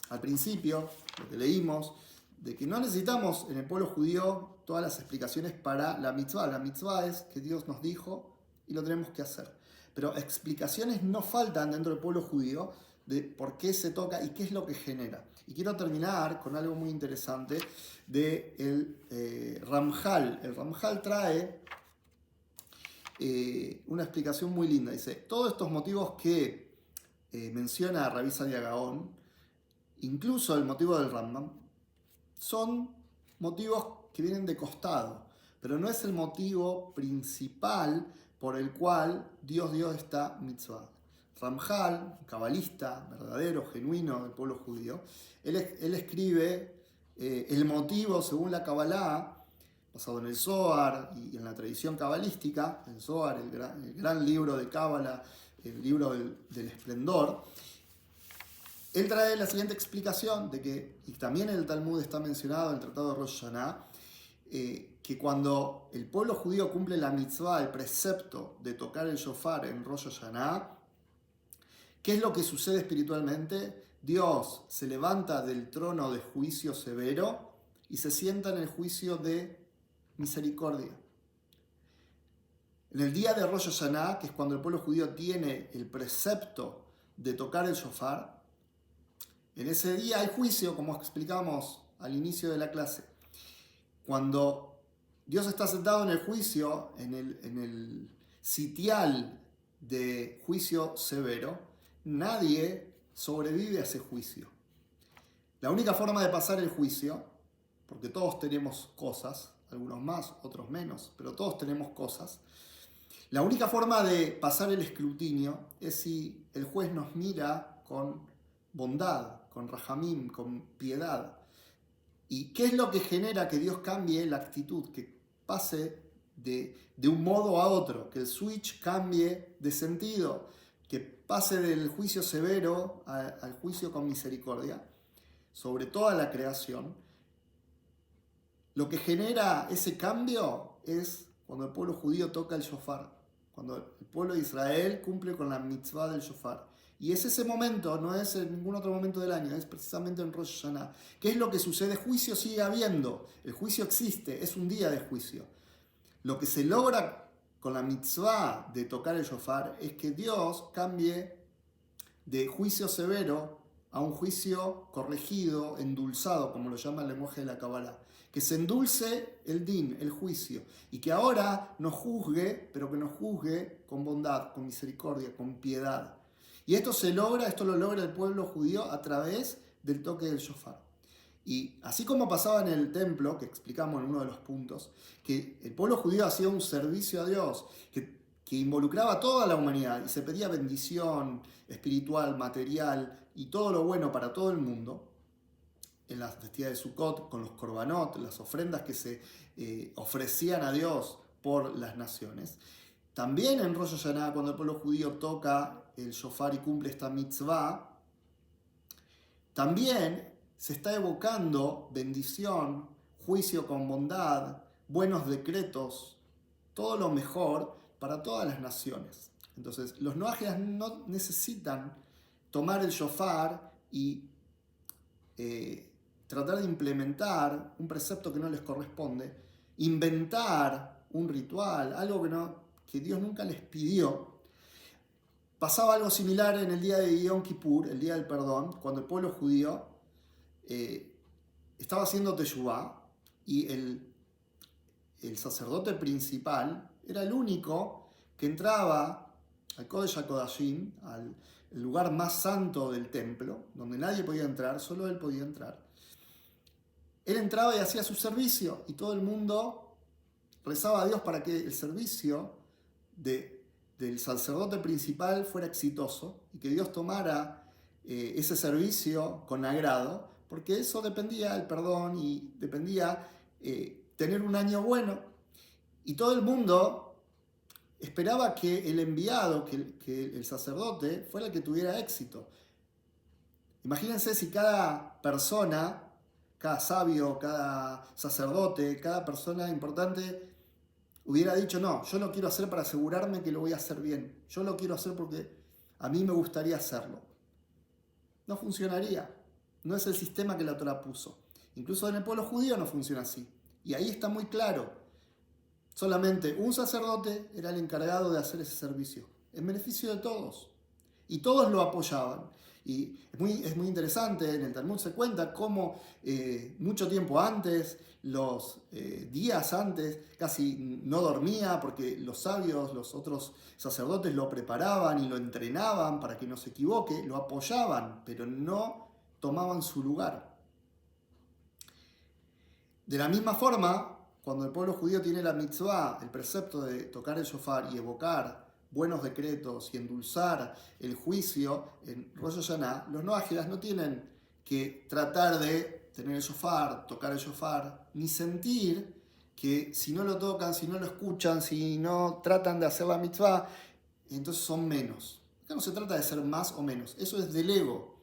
al principio, lo que leímos, de que no necesitamos en el pueblo judío todas las explicaciones para la mitzvah. La mitzvah es que Dios nos dijo y lo tenemos que hacer. Pero explicaciones no faltan dentro del pueblo judío de por qué se toca y qué es lo que genera. Y quiero terminar con algo muy interesante del Ramjal. El Ramjal trae una explicación muy linda. Dice, todos estos motivos que menciona Rabbi Sadia Gaon, incluso el motivo del Rambam, son motivos que vienen de costado, pero no es el motivo principal por el cual Dios dio esta mitzvah. Ramjal, cabalista verdadero, genuino del pueblo judío, él escribe el motivo según la Kabbalah, basado en el Zohar y en la tradición cabalística, el Zohar, el gran libro de Kabbalah, el libro del esplendor. Él trae la siguiente explicación de que, y también en el Talmud está mencionado en el Tratado de Rosh Hashanah, que cuando el pueblo judío cumple la mitzvah, el precepto de tocar el shofar en Rosh Hashanah, ¿qué es lo que sucede espiritualmente? Dios se levanta del trono de juicio severo y se sienta en el juicio de misericordia. En el día de Rosh Hashanah, que es cuando el pueblo judío tiene el precepto de tocar el shofar, en ese día hay juicio, como explicamos al inicio de la clase. Cuando Dios está sentado en el juicio, en el sitial de juicio severo, nadie sobrevive a ese juicio. La única forma de pasar el juicio, porque todos tenemos cosas, algunos más, otros menos, pero todos tenemos cosas, la única forma de pasar el escrutinio es si el juez nos mira con bondad, con rahamim, con piedad. ¿Y qué es lo que genera que Dios cambie la actitud, que pase de un modo a otro, que el switch cambie de sentido, que pase del juicio severo al juicio con misericordia sobre toda la creación. Lo que genera ese cambio es cuando el pueblo judío toca el shofar, cuando el pueblo de Israel cumple con la mitzvah del shofar. Y es ese momento, no es en ningún otro momento del año, es precisamente en Rosh Hashanah. ¿Qué es lo que sucede? Juicio sigue habiendo, el juicio existe, es un día de juicio. Lo que se logra con la mitzvah de tocar el shofar es que Dios cambie de juicio severo a un juicio corregido, endulzado, como lo llama el lenguaje de la Kabbalah. Que se endulce el din, el juicio, y que ahora nos juzgue, pero que nos juzgue con bondad, con misericordia, con piedad. Y esto lo logra el pueblo judío a través del toque del shofar. Y así como pasaba en el templo, que explicamos en uno de los puntos, que el pueblo judío hacía un servicio a Dios, que involucraba a toda la humanidad y se pedía bendición espiritual, material y todo lo bueno para todo el mundo, en las festividades de Sukkot, con los korbanot, las ofrendas que se ofrecían a Dios por las naciones. También en Rosh Hashanah, cuando el pueblo judío toca el shofar y cumple esta mitzvah, también se está evocando bendición, juicio con bondad, buenos decretos, todo lo mejor para todas las naciones. Entonces, los noajidas no necesitan tomar el shofar y tratar de implementar un precepto que no les corresponde, inventar un ritual, algo que Dios nunca les pidió. Pasaba algo similar en el día de Yom Kippur, el día del perdón, cuando el pueblo judío estaba haciendo teshuvá y el sacerdote principal era el único que entraba al Kodesh HaKodashim, al lugar más santo del templo, donde nadie podía entrar, solo él podía entrar. Él entraba y hacía su servicio y todo el mundo rezaba a Dios para que el servicio del sacerdote principal fuera exitoso y que Dios tomara ese servicio con agrado, porque eso dependía del perdón y dependía tener un año bueno. Y todo el mundo esperaba que el enviado, que el sacerdote, fuera el que tuviera éxito. Imagínense si cada persona, cada sabio, cada sacerdote, cada persona importante hubiera dicho, no, yo lo quiero hacer para asegurarme que lo voy a hacer bien. Yo lo quiero hacer porque a mí me gustaría hacerlo. No funcionaría. No es el sistema que la Torá puso. Incluso en el pueblo judío no funciona así. Y ahí está muy claro. Solamente un sacerdote era el encargado de hacer ese servicio, en beneficio de todos. Y todos lo apoyaban. Y es muy interesante, en el Talmud se cuenta cómo mucho tiempo antes, los días antes, casi no dormía porque los sabios, los otros sacerdotes lo preparaban y lo entrenaban para que no se equivoque, lo apoyaban, pero no tomaban su lugar. De la misma forma, cuando el pueblo judío tiene la mitzvah, el precepto de tocar el shofar y evocar buenos decretos y endulzar el juicio en Rosh Hashanah, los noajidas no tienen que tratar de tener el shofar, tocar el shofar, ni sentir que si no lo tocan, si no lo escuchan, si no tratan de hacer la mitzvah, entonces son menos. Acá no se trata de ser más o menos, eso es del ego.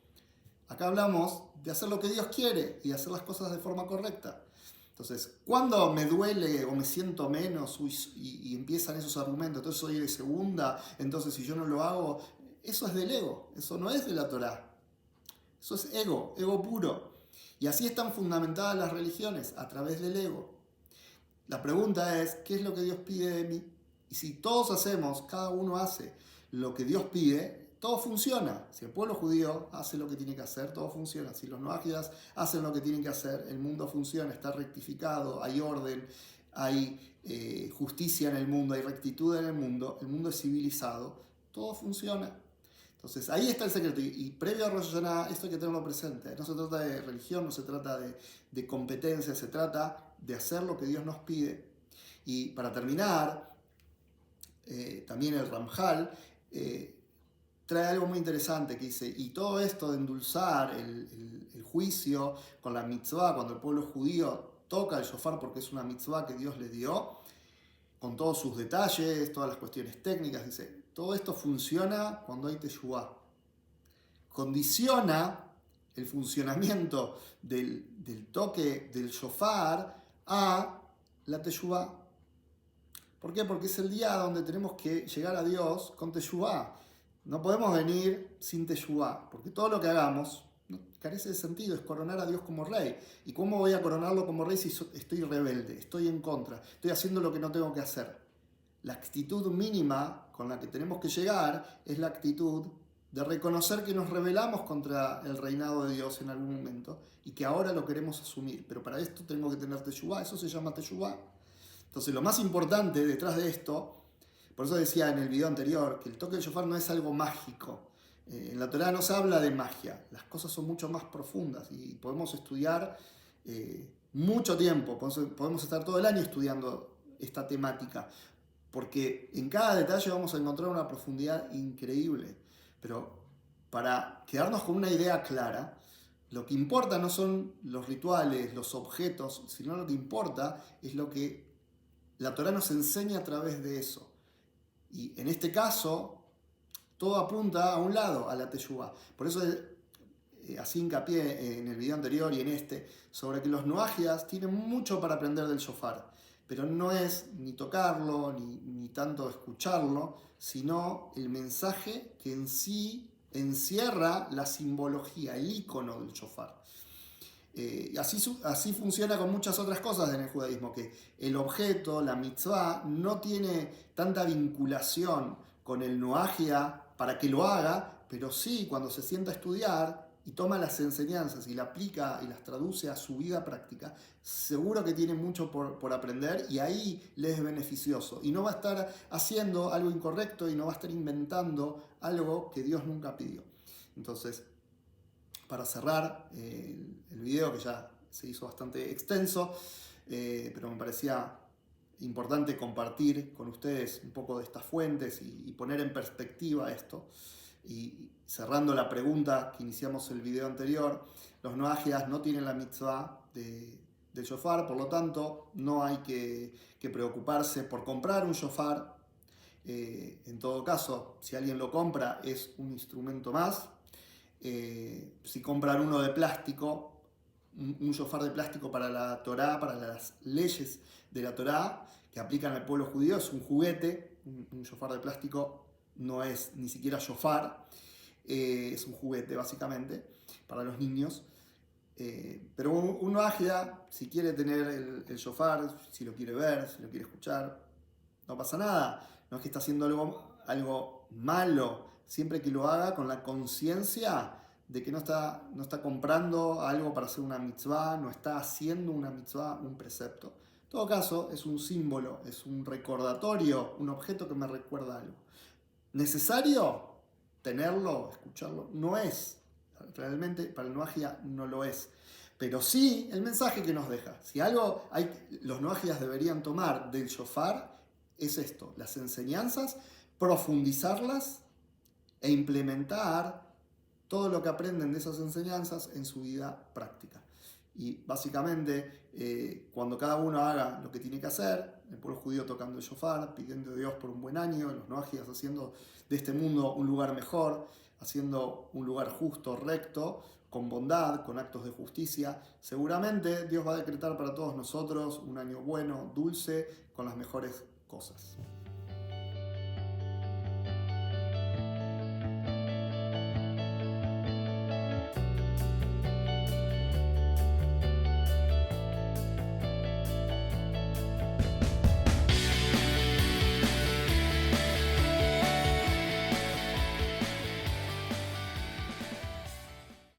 Acá hablamos de hacer lo que Dios quiere y hacer las cosas de forma correcta. Entonces, cuando me duele o me siento menos y empiezan esos argumentos, entonces soy de segunda, entonces si yo no lo hago, eso es del ego, eso no es de la Torá. Eso es ego puro. Y así están fundamentadas las religiones, a través del ego. La pregunta es, ¿qué es lo que Dios pide de mí? Y si todos hacemos, cada uno hace lo que Dios pide, todo funciona. Si el pueblo judío hace lo que tiene que hacer, todo funciona. Si los noajidas hacen lo que tienen que hacer, el mundo funciona, está rectificado, hay orden, hay justicia en el mundo, hay rectitud en el mundo es civilizado, todo funciona. Entonces ahí está el secreto. Y previo a Rosh Hashanah, esto hay que tenerlo presente. No se trata de religión, no se trata de competencia, se trata de hacer lo que Dios nos pide. Y para terminar, también el Ramjal trae algo muy interesante que dice, y todo esto de endulzar el juicio con la mitzvah, cuando el pueblo judío toca el shofar porque es una mitzvah que Dios le dio, con todos sus detalles, todas las cuestiones técnicas. Dice, todo esto funciona cuando hay teshuvá. Condiciona el funcionamiento del toque del shofar a la teshuvá. ¿Por qué? Porque es el día donde tenemos que llegar a Dios con teshuvá. No podemos venir sin teshuvá, porque todo lo que hagamos carece de sentido, es coronar a Dios como rey. ¿Y cómo voy a coronarlo como rey si estoy rebelde, estoy en contra, estoy haciendo lo que no tengo que hacer? La actitud mínima con la que tenemos que llegar es la actitud de reconocer que nos rebelamos contra el reinado de Dios en algún momento y que ahora lo queremos asumir. Pero para esto tengo que tener teshuvá, eso se llama teshuvá. Entonces lo más importante detrás de esto, por eso decía en el video anterior, que el toque del shofar no es algo mágico. En la Torá no se habla de magia, las cosas son mucho más profundas y podemos estudiar mucho tiempo, podemos estar todo el año estudiando esta temática, porque en cada detalle vamos a encontrar una profundidad increíble. Pero para quedarnos con una idea clara, lo que importa no son los rituales, los objetos, sino lo que importa es lo que la Torá nos enseña a través de eso. Y en este caso, todo apunta a un lado, a la teshuvá. Por eso así hincapié en el video anterior y en este, sobre que los noajias tienen mucho para aprender del shofar, pero no es ni tocarlo, ni tanto escucharlo, sino el mensaje que en sí encierra la simbología, el icono del shofar. Y así funciona con muchas otras cosas en el judaísmo, que el objeto, la mitzvah, no tiene tanta vinculación con el noagia para que lo haga, pero sí cuando se sienta a estudiar y toma las enseñanzas y las aplica y las traduce a su vida práctica, seguro que tiene mucho por aprender y ahí le es beneficioso. Y no va a estar haciendo algo incorrecto y no va a estar inventando algo que Dios nunca pidió. Entonces, para cerrar el video, que ya se hizo bastante extenso, pero me parecía importante compartir con ustedes un poco de estas fuentes y poner en perspectiva esto. Y cerrando la pregunta que iniciamos el video anterior, los noajias no tienen la mitzvah del shofar, por lo tanto no hay que preocuparse por comprar un shofar. En todo caso, si alguien lo compra, es un instrumento más. Si compran uno de plástico, un shofar de plástico para la Torá, para las leyes de la Torá que aplican al pueblo judío, es un juguete. Un shofar de plástico no es ni siquiera shofar, es un juguete básicamente para los niños. Pero un noajida, si quiere tener el shofar, si lo quiere ver, si lo quiere escuchar, no pasa nada. No es que está haciendo algo malo, siempre que lo haga con la conciencia de que no está comprando algo para hacer una mitzvah, no está haciendo una mitzvah, un precepto. En todo caso, es un símbolo, es un recordatorio, un objeto que me recuerda algo. ¿Necesario tenerlo, escucharlo? No es. Realmente para el noajia no lo es. Pero sí el mensaje que nos deja. Si algo los noajias deberían tomar del shofar, es esto, las enseñanzas, profundizarlas e implementar todo lo que aprenden de esas enseñanzas en su vida práctica. Y básicamente, cuando cada uno haga lo que tiene que hacer, el pueblo judío tocando el shofar, pidiendo a Dios por un buen año, los noajias haciendo de este mundo un lugar mejor, haciendo un lugar justo, recto, con bondad, con actos de justicia, seguramente Dios va a decretar para todos nosotros un año bueno, dulce, con las mejores cosas.